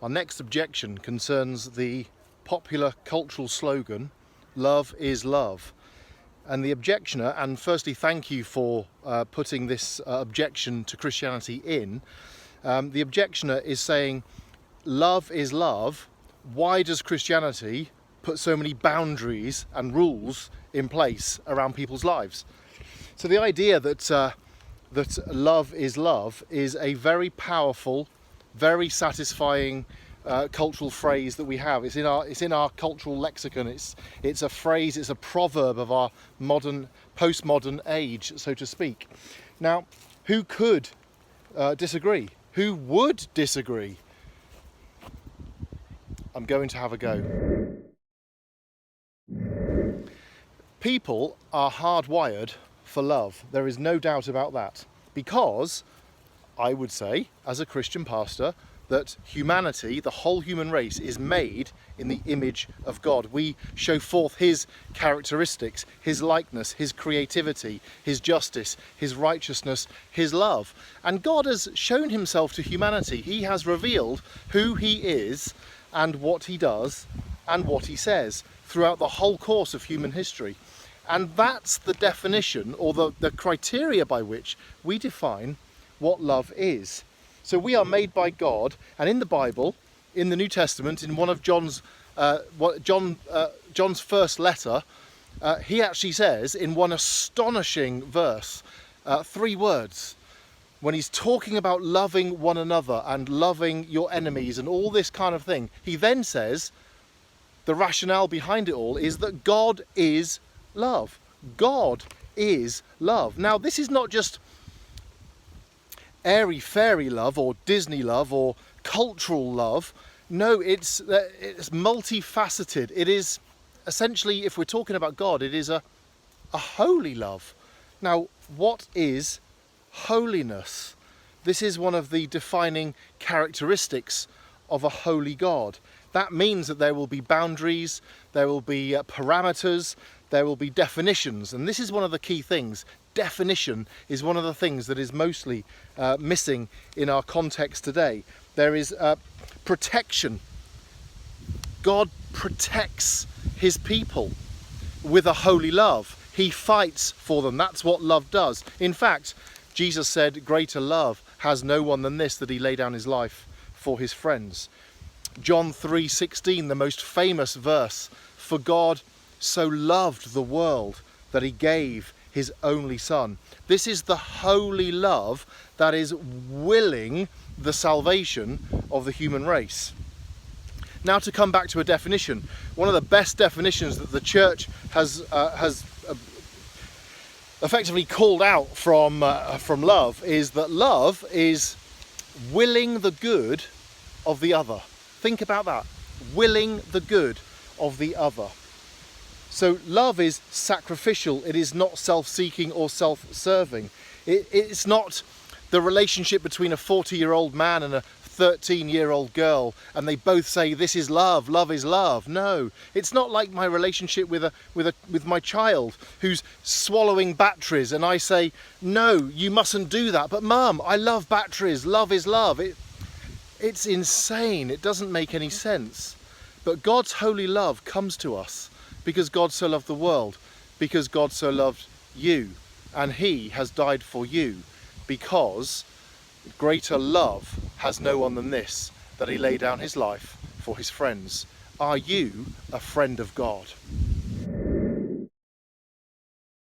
Our next objection concerns the popular cultural slogan, "Love is love." And the objectioner, and firstly thank you for putting this objection to Christianity in, the objectioner is saying, love is love, why does Christianity put so many boundaries and rules in place around people's lives? So the idea that love is a very powerful, very satisfying cultural phrase that we have. It's in our cultural lexicon. It's a phrase, it's a proverb of our postmodern age, so to speak. Now, who could disagree? Who would disagree? I'm going to have a go. People are hardwired for love. There is no doubt about that. Because I would say, as a Christian pastor, that humanity, the whole human race, is made in the image of God. We show forth His characteristics, His likeness, His creativity, His justice, His righteousness, His love. And God has shown Himself to humanity. He has revealed who He is and what He does and what He says throughout the whole course of human history. And that's the definition, or the criteria by which we define what love is. So we are made by God, and in the Bible, in the New Testament, in one of John's first letter, he actually says in one astonishing verse, 3 words, when he's talking about loving one another and loving your enemies and all this kind of thing, he then says the rationale behind it all is that God is love. God is love. Now, this is not just airy-fairy love or Disney love or cultural love. No, it's multifaceted. It is essentially, if we're talking about God, it is a holy love. Now, what is holiness? This is one of the defining characteristics of a holy God. That means that there will be boundaries, there will be parameters, there will be definitions, and this is one of the key things. Definition is one of the things that is mostly missing in our context today. There is protection. God protects His people with a holy love. He fights for them. That's what love does. In fact, Jesus said, "Greater love has no one than this, that He lay down His life for His friends." John 3:16, the most famous verse, "For God so loved the world that He gave His only Son." This is the holy love that is willing the salvation of the human race. Now, to come back to a definition, one of the best definitions that the church has effectively called out from love is that love is willing the good of the other. Think about that. Willing the good of the other. So love is sacrificial. It is not self-seeking or self-serving. It's not the relationship between a 40-year-old man and a 13-year-old girl and they both say, "This is love, love is love." No, it's not like my relationship with my child who's swallowing batteries and I say, "No, you mustn't do that." "But Mum, I love batteries, love is love." It's insane. It doesn't make any sense. But God's holy love comes to us because God so loved the world, because God so loved you, and He has died for you, because greater love has no one than this, that He laid down His life for His friends. Are you a friend of God?